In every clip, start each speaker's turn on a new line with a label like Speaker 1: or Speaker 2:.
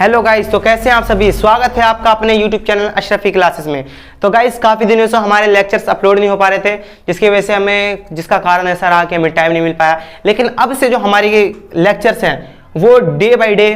Speaker 1: Hello guys, तो कैसे हैं आप सभी। स्वागत है आपका अपने यूट्यूब चैनल अशरफी क्लासेस में। तो गाइस काफ़ी दिनों से हमारे लेक्चर्स अपलोड नहीं हो पा रहे थे, जिसकी वजह से जिसका कारण ऐसा रहा कि हमें टाइम नहीं मिल पाया। लेकिन अब से जो हमारी लेक्चर्स हैं वो डे बाय डे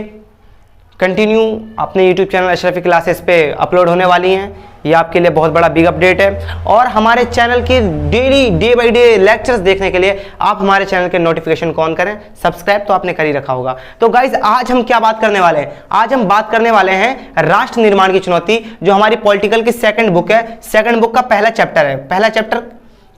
Speaker 1: कंटिन्यू अपने यूट्यूब चैनल अशरफी क्लासेस पे अपलोड होने वाली हैं। ये आपके लिए बहुत बड़ा बिग अपडेट है। और हमारे चैनल के daily day by day lectures देखने के लिए आप हमारे चैनल के नोटिफिकेशन को ऑन करें। सब्सक्राइब तो आपने कर ही रखा होगा। तो गाइज आज हम क्या बात करने वाले हैं, आज हम बात करने वाले हैं राष्ट्र निर्माण की चुनौती, जो हमारी पॉलिटिकल की सेकंड बुक है। सेकंड बुक का पहला चैप्टर है। पहला चैप्टर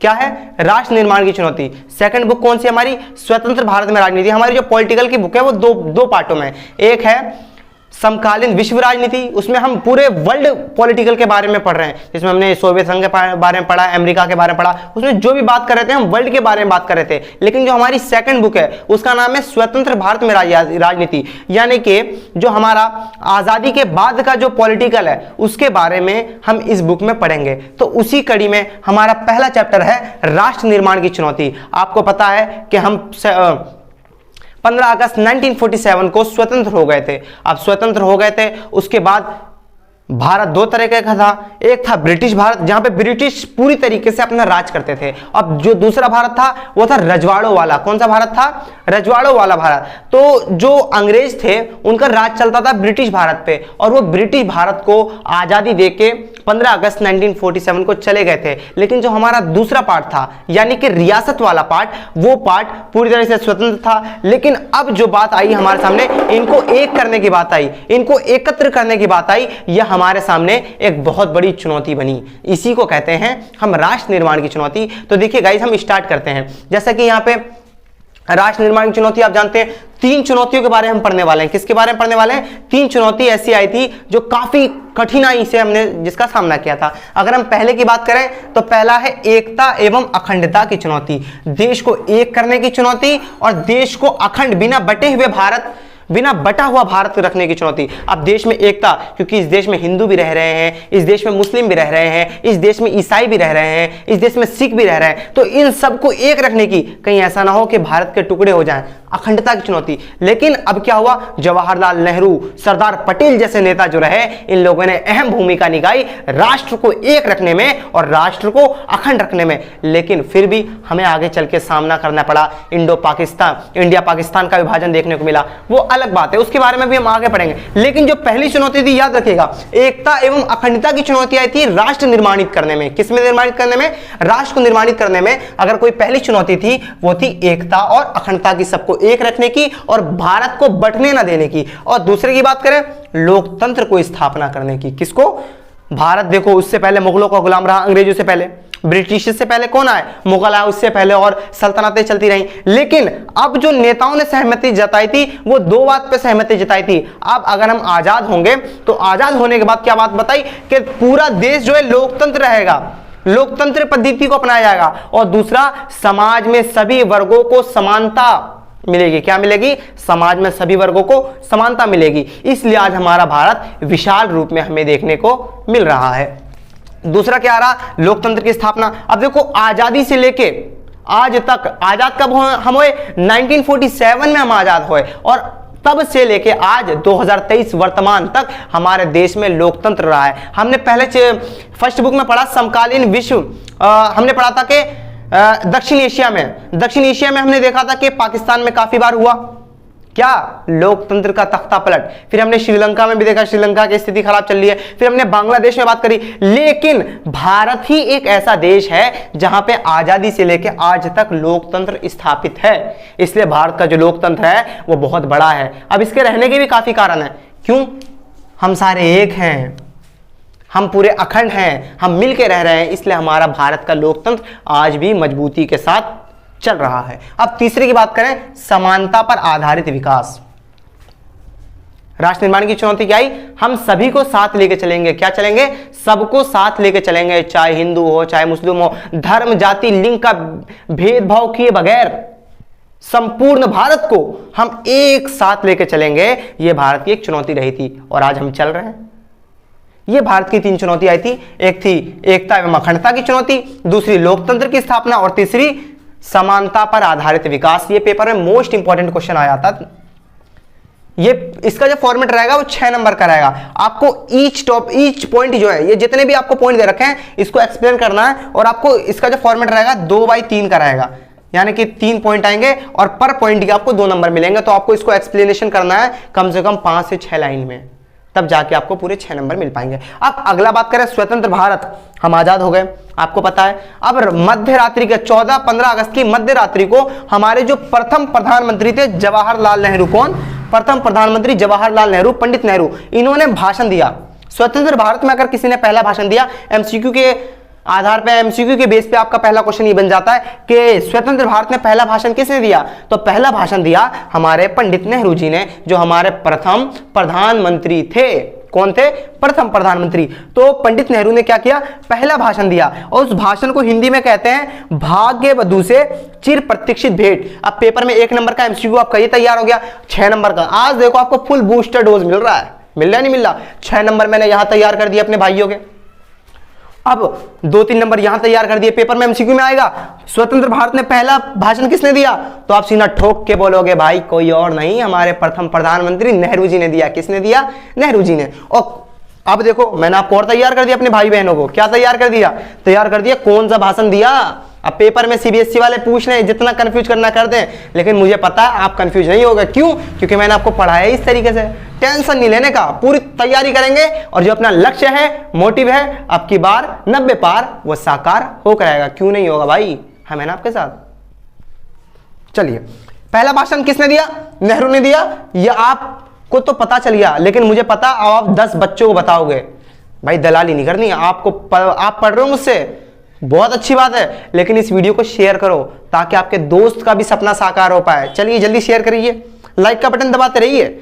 Speaker 1: क्या है? राष्ट्र निर्माण की चुनौती। सेकंड बुक कौन सी? हमारी स्वतंत्र भारत में राजनीति। हमारी जो पॉलिटिकल की बुक है वो दो पार्टों में। एक है समकालीन विश्व राजनीति, उसमें हम पूरे वर्ल्ड पॉलिटिकल के बारे में पढ़ रहे हैं, जिसमें हमने सोवियत संघ के बारे में पढ़ा, अमेरिका के बारे में पढ़ा। उसमें जो भी बात कर रहे थे हम वर्ल्ड के बारे में बात कर रहे थे। लेकिन जो हमारी सेकंड बुक है उसका नाम है स्वतंत्र भारत में राजनीति, यानी कि जो हमारा आजादी के बाद का जो पॉलिटिकल है उसके बारे में हम इस बुक में पढ़ेंगे। तो उसी कड़ी में हमारा पहला चैप्टर है राष्ट्र निर्माण की चुनौती। आपको पता है कि हम 15 अगस्त 1947 को स्वतंत्र हो गए थे। अब स्वतंत्र हो गए थे, उसके बाद भारत दो तरह का था। एक था ब्रिटिश भारत, जहां पे ब्रिटिश पूरी तरीके से अपना राज करते थे। अब जो दूसरा भारत था वो था रजवाड़ों वाला। कौन सा भारत था? रजवाड़ों वाला भारत। तो जो अंग्रेज थे उनका राज चलता था ब्रिटिश भारत पे, और वो ब्रिटिश भारत को आजादी देके 15 अगस्त 1947 को चले गए थे। लेकिन जो हमारा दूसरा पार्ट था, यानी कि रियासत वाला पार्ट, वो पार्ट पूरी तरह से स्वतंत्र था। लेकिन अब जो बात आई हमारे सामने, इनको एक करने की बात आई, इनको एकत्र करने की बात आई। यह हमारे सामने एक बहुत बड़ी चुनौती बनी। इसी को कहते हैं हम राष्ट्र निर्माण की चुनौती। तो देखिए गाइस, हम स्टार्ट करते हैं। जैसा कि यहाँ पे राष्ट्र निर्माण की चुनौती आप जानते हैं, 3 चुनौतियों के बारे में हम पढ़ने वाले हैं। किसके बारे में पढ़ने वाले हैं? 3 चुनौती ऐसी आई थी जो काफी कठिनाई से हमने जिसका सामना किया था। अगर हम पहले की बात करें तो पहला है एकता एवं अखंडता की चुनौती। देश को एक करने की चुनौती और देश को अखंड, बिना बटे हुए भारत, बिना बटा हुआ भारत रखने की चुनौती। अब देश में एकता, क्योंकि इस देश में हिंदू भी रह रहे हैं, इस देश में मुस्लिम भी रह रहे हैं, इस देश में ईसाई भी रह रहे हैं, इस देश में सिख भी रह रहे हैं। तो इन सबको एक रखने की, कहीं ऐसा ना हो कि भारत के टुकड़े हो जाएं, अखंडता की चुनौती। लेकिन अब क्या हुआ? जवाहरलाल नेहरू, सरदार पटेल जैसे नेता जो रहे, इन लोगों ने अहम भूमिका निभाई राष्ट्र को एक रखने में और राष्ट्र को अखंड रखने में। लेकिन फिर भी हमें आगे चल के सामना करना पड़ा। इंडिया पाकिस्तान का विभाजन देखने को मिला, वो अलग बात है, उसके बारे में भी हम आगे पढ़ेंगे। लेकिन जो पहली चुनौती थी, याद रखिएगा, एकता एवं अखंडता की चुनौती आई थी राष्ट्र निर्माणित करने में। किसमें निर्माणित करने में? राष्ट्र को निर्माणित करने में। अगर कोई पहली चुनौती थी वो थी एकता और अखंडता की, सबको एक रखने की और भारत को बंटने ना देने की। और दूसरे की बात करें, लोकतंत्र को स्थापना करने की। किसको? भारत देखो, उससे पहले मुगलों का गुलाम रहा, अंग्रेजों से पहले, ब्रिटिश से पहले कौन आए? मुगल आए, उससे पहले और सल्तनतें चलती रहीं। लेकिन अब जो नेताओं ने सहमति जताई थी वो 2 बात पे सहमति जताई थी। अब अगर हम आजाद होंगे तो आजाद होने के बाद क्या बात बताई कि पूरा देश जो है लोकतंत्र रहेगा, लोकतंत्र पद्धति को अपनाया जाएगा। और दूसरा, समाज में सभी वर्गों को समानता मिलेगी। क्या मिलेगी? समाज में सभी वर्गों को समानता मिलेगी। इसलिए आज हमारा भारत विशाल रूप में हमें देखने को मिल रहा है। दूसरा क्या आ रहा? लोकतंत्र की स्थापना। अब देखो, आजादी से लेके आज तक, आजाद कब हम हुए? 1947 में हम आजाद हुए, और तब से लेके आज 2023 वर्तमान तक हमारे देश में लोकतंत्र रहा है। हमने पहले फर्स्ट बुक में पढ़ा समकालीन विश्व, हमने पढ़ा था कि दक्षिण एशिया में हमने देखा था कि पाकिस्तान में काफी बार हुआ क्या? लोकतंत्र का तख्ता पलट। फिर हमने श्रीलंका में भी देखा, श्रीलंका की स्थिति खराब चल रही है। फिर हमने बांग्लादेश में बात करी। लेकिन भारत ही एक ऐसा देश है जहां पे आजादी से लेकर आज तक लोकतंत्र स्थापित है। इसलिए भारत का जो लोकतंत्र है वो बहुत बड़ा है। अब इसके रहने के भी काफी कारण है। क्यों? हम सारे एक हैं, हम पूरे अखंड हैं, हम मिलके रह रहे हैं, इसलिए हमारा भारत का लोकतंत्र आज भी मजबूती के साथ चल रहा है। अब तीसरे की बात करें, समानता पर आधारित विकास। राष्ट्र निर्माण की चुनौती क्या आई? हम सभी को साथ लेके चलेंगे। क्या चलेंगे? सबको साथ लेके चलेंगे, चाहे हिंदू हो, चाहे मुस्लिम हो, धर्म, जाति, लिंग का भेदभाव किए बगैर संपूर्ण भारत को हम एक साथ लेके चलेंगे। यह भारत की एक चुनौती रही थी और आज हम चल रहे हैं। ये भारत की 3 चुनौती आई थी। एक थी एकता एवं अखंडता की चुनौती, दूसरी लोकतंत्र की स्थापना, और तीसरी समानता पर आधारित विकास। ये पेपर में मोस्ट इंपॉर्टेंट क्वेश्चन आया था। ये इसका जो फॉर्मेट रहेगा वो 6 नंबर का रहेगा। आपको ईच पॉइंट जो है, ये जितने भी आपको पॉइंट दे रखे हैं इसको एक्सप्लेन करना है, और आपको इसका जो फॉर्मेट रहेगा 2/3 का रहेगा, यानी कि 3 पॉइंट आएंगे और पर पॉइंट के आपको 2 नंबर मिलेंगे। तो आपको इसको एक्सप्लेनेशन करना है कम से कम 5 से 6 लाइन में, तब जाके आपको पूरे 6 नंबर मिल पाएंगे। अब अगला बात करें, स्वतंत्र भारत, हम आजाद हो गए, आपको पता है। अब मध्य रात्रि के 14-15 अगस्त की मध्य रात्रि को हमारे जो प्रथम प्रधानमंत्री थे जवाहरलाल नेहरू, कौन प्रथम प्रधानमंत्री? जवाहरलाल नेहरू, पंडित नेहरू, इन्होंने भाषण दिया। स्वतंत्र भारत में अगर किसी ने पहला भाषण दिया, एमसीक्यू के आधार पे, एमसीक्यू के बेस पे आपका पहला क्वेश्चन ये बन जाता है कि स्वतंत्र भारत में पहला भाषण किसने दिया? तो पहला भाषण दिया हमारे पंडित नेहरू जी ने, जो हमारे प्रथम प्रधानमंत्री थे। कौन थे? प्रथम प्रधानमंत्री। तो पंडित नेहरू ने क्या किया? पहला भाषण दिया, और उस भाषण को हिंदी में कहते हैं भाग्य वधू से चिर प्रतीक्षित भेंट। अब पेपर में 1 नंबर का एमसीक्यू आपका ये तैयार हो गया, 6 नंबर का। आज देखो आपको फुल बूस्टर डोज मिल रहा है, मिल रहा नहीं मिल रहा? 6 नंबर मैंने यहां तैयार कर दिए अपने भाइयों के, अब 2-3 नंबर यहां तैयार कर दिए, पेपर में एमसीक्यू में आएगा स्वतंत्र भारत में पहला भाषण किसने दिया? तो आप सीधा ठोक के बोलोगे भाई कोई और नहीं, हमारे प्रथम प्रधानमंत्री नेहरू जी ने दिया। किसने दिया? नेहरू जी ने। और अब देखो मैंने आपको और तैयार कर दिया अपने भाई बहनों को, क्या तैयार कर दिया? तैयार कर दिया कौन सा भाषण दिया। अब पेपर में सीबीएसई वाले पूछ रहे हैं, जितना कंफ्यूज करना कर दें, लेकिन मुझे पता है आप कंफ्यूज नहीं होगा। क्यों? क्योंकि मैंने आपको पढ़ाया इस तरीके से। टेंशन नहीं लेने का, पूरी तैयारी करेंगे, और जो अपना लक्ष्य है, मोटिव है, अब की बार 90 पार वो साकार होकर आएगा। क्यों नहीं होगा भाई, हम है ना आपके साथ। चलिए, पहला भाषण किसने दिया? नेहरू ने दिया। यह आपको तो पता चल गया, लेकिन मुझे पता अब आप 10 बच्चों को बताओगे। भाई दलाली नहीं करनी, आपको आप पढ़ रहे हो मुझसे, बहुत अच्छी बात है, लेकिन इस वीडियो को शेयर करो ताकि आपके दोस्त का भी सपना साकार हो पाए। चलिए जल्दी शेयर करिए, लाइक का बटन दबाते रहिए,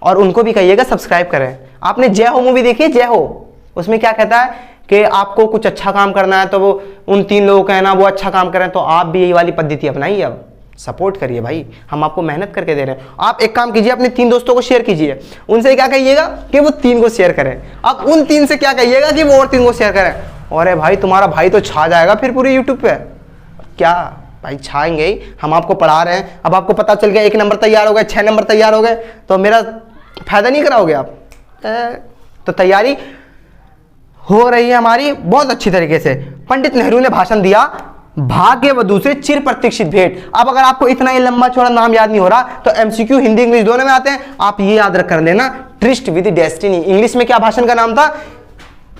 Speaker 1: और उनको भी कहिएगा सब्सक्राइब करें। आपने जय हो मूवी देखी है? जय हो, उसमें क्या कहता है कि आपको कुछ अच्छा काम करना है तो वो उन 3 लोगों का है ना, वो अच्छा काम करें, तो आप भी यही वाली पद्धति अपनाइए। अब सपोर्ट करिए भाई, हम आपको मेहनत करके दे रहे हैं। आप एक काम कीजिए, अपने 3 दोस्तों को शेयर कीजिए, उनसे क्या कहिएगा कि वो 3 को शेयर करें। अब उन 3 से क्या कहिएगा कि वो और 3 को शेयर करें। अरे भाई तुम्हारा भाई तो छा जाएगा फिर पूरे यूट्यूब पे। क्या भाई, छाएंगे ही, हम आपको पढ़ा रहे हैं। अब आपको पता चल गया 1 नंबर तैयार हो गए, 6 नंबर तैयार हो गए, तो मेरा फायदा नहीं कराओगे आप? तो तैयारी हो रही है हमारी बहुत अच्छी तरीके से। पंडित नेहरू ने भाषण दिया, भाग्य वधू से चिर प्रतीक्षित भेंट। अब अगर आपको इतना ही लंबा चौड़ा नाम याद नहीं हो रहा, तो एमसीक्यू हिंदी इंग्लिश दोनों में आते हैं, आप ये याद रख कर लेना, ट्रिस्ट विद डेस्टिनी। इंग्लिश में क्या भाषण का नाम था?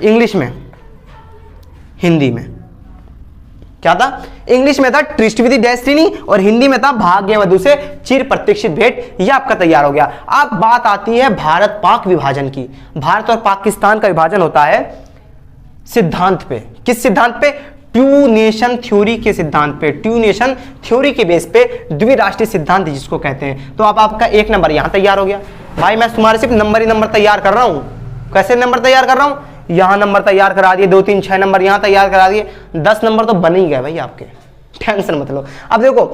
Speaker 1: इंग्लिश में, हिंदी में क्या था? इंग्लिश में था ट्रिस्ट विद डेस्टिनी, और हिंदी में था भाग्य वधू से चिर प्रतीक्षित भेंट। यह आपका तैयार हो गया। अब बात आती है भारत पाक विभाजन की। भारत और पाकिस्तान का विभाजन होता है सिद्धांत पे। किस सिद्धांत पे? टू नेशन थ्योरी के सिद्धांत पे। टू नेशन थ्योरी के बेस पे द्विराष्ट्रीय सिद्धांत जिसको कहते हैं। तो अब आपका 1 नंबर यहां तैयार हो गया। भाई मैं तुम्हारे सिर्फ नंबर ही नंबर तैयार कर रहा हूं। कैसे नंबर तैयार कर रहा हूं? यहां नंबर तैयार करा दिए, 2 3 6 नंबर यहां तैयार करा दिए, 10 नंबर तो बन ही गए भाई आपके, टेंशन मत लो। अब देखो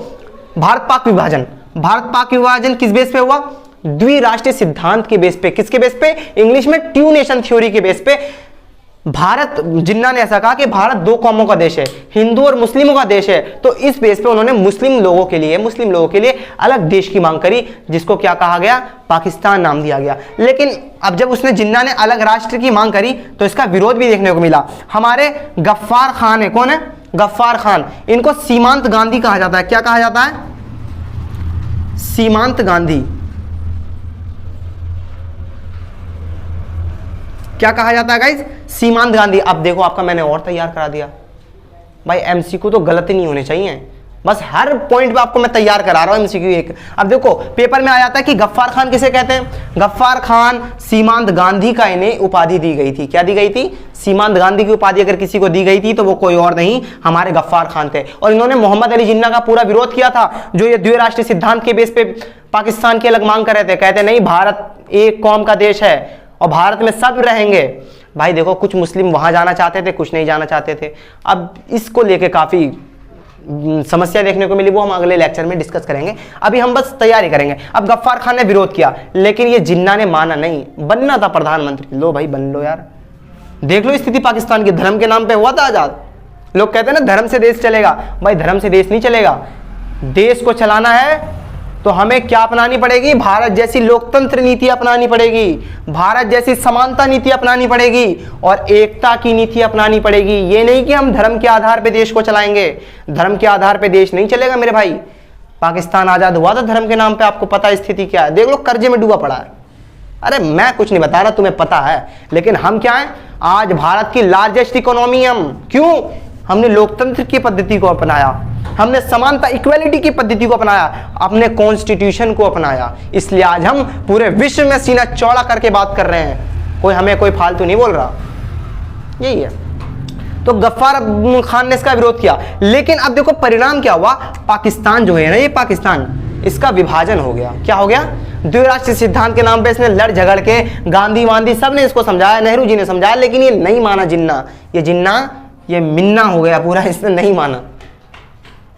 Speaker 1: भारत पाक विभाजन, भारत पाक विभाजन किस बेस पे हुआ? द्विराष्ट्रीय सिद्धांत के बेस पे। किसके बेस पे? इंग्लिश में टू नेशन थ्योरी के बेस पे। भारत, जिन्ना ने ऐसा कहा कि भारत 2 कौमों का देश है, हिंदू और मुस्लिमों का देश है, तो इस बेस पे उन्होंने मुस्लिम लोगों के लिए अलग देश की मांग करी, जिसको क्या कहा गया? पाकिस्तान नाम दिया गया। लेकिन अब जब उसने, जिन्ना ने अलग राष्ट्र की मांग करी, तो इसका विरोध भी देखने को मिला। हमारे गफ्फार खान है, कौन है? गफ्फार खान। इनको सीमांत गांधी कहा जाता है। क्या कहा जाता है? सीमांत गांधी। क्या कहा जाता है गाइस? सीमांत गांधी। अब देखो आपका मैंने और तैयार करा दिया भाई। एमसीक्यू तो गलत ही नहीं होने चाहिए, बस हर पॉइंट पे आपको मैं तैयार करा रहा हूं एमसीक्यू एक। अब देखो पेपर में आ जाता है कि गफ्फार खान किसे कहते हैं? गफ्फार खान सीमांत गांधी का इन्हें उपाधि दी गई थी। क्या दी गई थी? सीमांत गांधी की उपाधि अगर किसी को दी गई थी तो वो कोई और नहीं, हमारे गफ्फार खान थे। और इन्होंने मोहम्मद अली जिन्ना का पूरा विरोध किया था, जो ये द्विराष्ट्रीय सिद्धांत के बेस पे पाकिस्तान की अलग मांग कर रहे थे। कहते नहीं, भारत एक कौम का देश है और भारत में सब रहेंगे। भाई देखो कुछ मुस्लिम वहां जाना चाहते थे, कुछ नहीं जाना चाहते थे। अब इसको लेके काफी समस्या देखने को मिली, वो हम अगले लेक्चर में डिस्कस करेंगे। अभी हम बस तैयारी करेंगे। अब गफ्फार खान ने विरोध किया, लेकिन ये जिन्ना ने माना नहीं। बनना था प्रधानमंत्री, लो भाई बन लो यार। देख लो स्थिति पाकिस्तान की, धर्म के नाम पे हुआ था आजाद। लोग कहते हैं ना धर्म से देश चलेगा, भाई धर्म से देश नहीं चलेगा। देश को चलाना है तो हमें क्या अपनानी पड़ेगी? भारत जैसी लोकतंत्र नीति अपनानी पड़ेगी, भारत जैसी समानता नीति अपनानी पड़ेगी और एकता की नीति अपनानी पड़ेगी। ये नहीं कि हम धर्म के आधार पे देश को चलाएंगे, धर्म के आधार पे देश नहीं चलेगा मेरे भाई। पाकिस्तान आजाद हुआ था धर्म के नाम पे, आपको पता है स्थिति क्या है, देख लो कर्जे में डूबा पड़ा है। अरे मैं कुछ नहीं बता रहा, तुम्हें पता है, लेकिन हम क्या है, आज भारत की लार्जेस्ट इकोनॉमी हम, क्यों? हमने लोकतंत्र की पद्धति को अपनाया, हमने समानता इक्वेलिटी की पद्धति को अपनाया, अपने कॉन्स्टिट्यूशन को अपनाया, इसलिए आज हम पूरे विश्व में सीना चौड़ा करके बात कर रहे हैं, कोई फालतू नहीं बोल रहा। यही है। तो गफ्फार खान ने इसका विरोध किया, लेकिन अब देखो परिणाम क्या हुआ। पाकिस्तान जो है ना, ये पाकिस्तान, इसका विभाजन हो गया। क्या हो गया? द्विराष्ट्रीय सिद्धांत के नाम पे इसने लड़ झगड़ के, गांधी वांधी सब ने इसको समझाया, नेहरू जी ने समझाया, लेकिन ये नहीं माना जिन्ना, ये मिन्ना हो गया पूरा, इसने नहीं माना।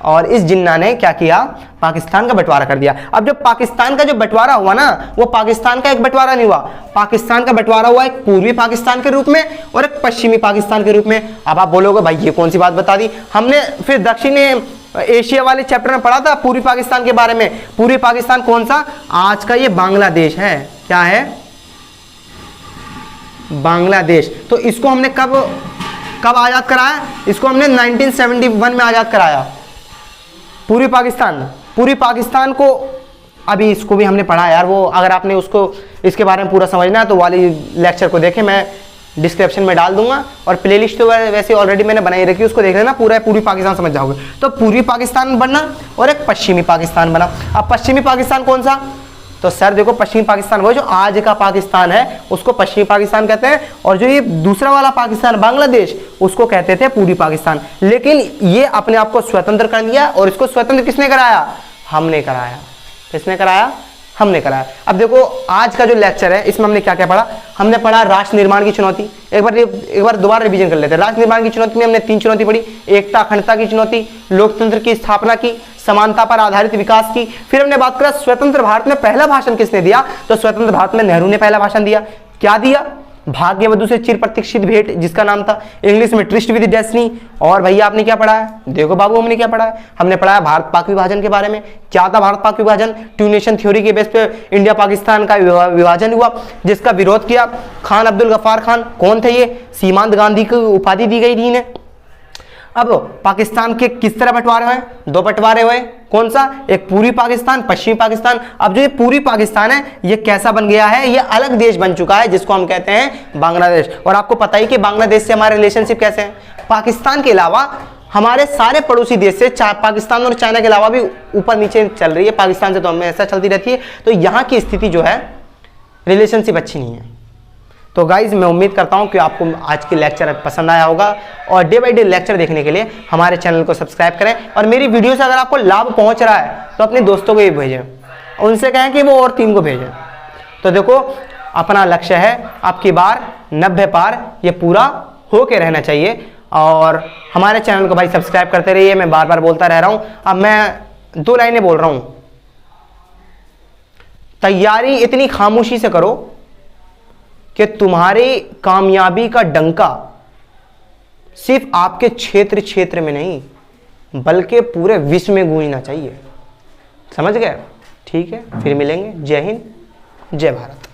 Speaker 1: और इस जिन्ना ने क्या किया? पाकिस्तान का बंटवारा कर दिया। अब जब पाकिस्तान का जो बंटवारा हुआ ना, वो पाकिस्तान का एक बंटवारा नहीं हुआ, पाकिस्तान का बंटवारा हुआ एक पूर्वी पाकिस्तान के रूप में और एक पश्चिमी पाकिस्तान के रूप में। अब आप बोलोगे भाई ये कौन सी बात बता दी? हमने फिर दक्षिण एशिया वाले चैप्टर में पढ़ा था पूर्वी पाकिस्तान के बारे में। पूर्वी पाकिस्तान कौन सा? आज का ये बांग्लादेश है। क्या है? बांग्लादेश। तो इसको हमने कब आजाद कराया? इसको हमने 1971 में आजाद कराया। पूर्वी पाकिस्तान को, अभी इसको भी हमने पढ़ा यार, वो अगर आपने उसको इसके बारे में पूरा समझना है तो वाली लेक्चर को देखें, मैं डिस्क्रिप्शन में डाल दूंगा, और प्लेलिस्ट तो वैसे ऑलरेडी मैंने बनाई रखी, उसको देख लेना, पूरा पूर्वी पाकिस्तान समझ जाओगे। तो पूर्वी पाकिस्तान बनना और एक पश्चिमी पाकिस्तान बना। अब पश्चिमी पाकिस्तान कौन सा? तो सर देखो, पश्चिमी पाकिस्तान वो जो आज का पाकिस्तान है उसको पश्चिमी पाकिस्तान कहते हैं, और जो ये दूसरा वाला पाकिस्तान बांग्लादेश उसको कहते थे पूर्वी पाकिस्तान। लेकिन ये अपने आप को स्वतंत्र कर लिया, और इसको स्वतंत्र किसने कराया? हमने कराया। किसने कराया? हमने कराया। अब देखो आज का जो लेक्चर है इसमें हमने क्या क्या पढ़ा? हमने पढ़ा राष्ट्र निर्माण की चुनौती। एक बार दोबारा रिवीजन कर लेते हैं। राष्ट्र निर्माण की चुनौती में हमने 3 चुनौती पढ़ी। एकता अखंडता की चुनौती, लोकतंत्र की स्थापना की, समानता पर आधारित विकास की। फिर हमने बात करा स्वतंत्र भारत में पहला भाषण किसने दिया? तो स्वतंत्र भारत में नेहरू ने पहला भाषण दिया। क्या दिया? भाग्यवधु से चिर प्रतीक्षित भेंट, जिसका नाम था इंग्लिश में ट्रिस्ट विद डेस्टिनी। और भैया आपने क्या पढ़ा है? देखो बाबू हमने क्या पढ़ा है? हमने पढ़ा है भारत पाक विभाजन के बारे में। क्या था भारत पाक विभाजन? टू नेशन थ्योरी के बेस पे इंडिया पाकिस्तान का विभाजन हुआ, जिसका विरोध किया खान अब्दुल गफ्फार खान। कौन थे ये? सीमांत गांधी की उपाधि दी गई थी इन्हें। अब पाकिस्तान के किस तरह बंटवारे हुए? 2 बंटवारे हुए। कौन सा? एक पूर्वी पाकिस्तान, पश्चिमी पाकिस्तान। अब जो ये पूर्वी पाकिस्तान है ये कैसा बन गया है? ये अलग देश बन चुका है, जिसको हम कहते हैं बांग्लादेश। और आपको पता ही कि बांग्लादेश से हमारे रिलेशनशिप कैसे हैं। पाकिस्तान के अलावा हमारे सारे पड़ोसी देश से, पाकिस्तान और चाइना के अलावा भी ऊपर नीचे चल रही है, पाकिस्तान से तो हमें ऐसा चलती रहती है। तो यहाँ की स्थिति जो है, रिलेशनशिप अच्छी नहीं है। तो गाइज मैं उम्मीद करता हूँ कि आपको आज की लेक्चर पसंद आया होगा, और डे बाई डे लेक्चर देखने के लिए हमारे चैनल को सब्सक्राइब करें। और मेरी वीडियो से अगर आपको लाभ पहुँच रहा है तो अपने दोस्तों को भी भेजें, उनसे कहें कि वो और 3 को भेजें। तो देखो अपना लक्ष्य है अब की बार 90 पार, ये पूरा होके रहना चाहिए। और हमारे चैनल को भाई सब्सक्राइब करते रहिए। मैं बार बार बोलता रह रहा हूँ, अब मैं 2 लाइनें बोल रहा हूँ। तैयारी इतनी खामोशी से करो कि तुम्हारी कामयाबी का डंका सिर्फ आपके क्षेत्र में नहीं बल्कि पूरे विश्व में गूंजना चाहिए। समझ गए? ठीक है, फिर मिलेंगे। जय हिंद, जय भारत।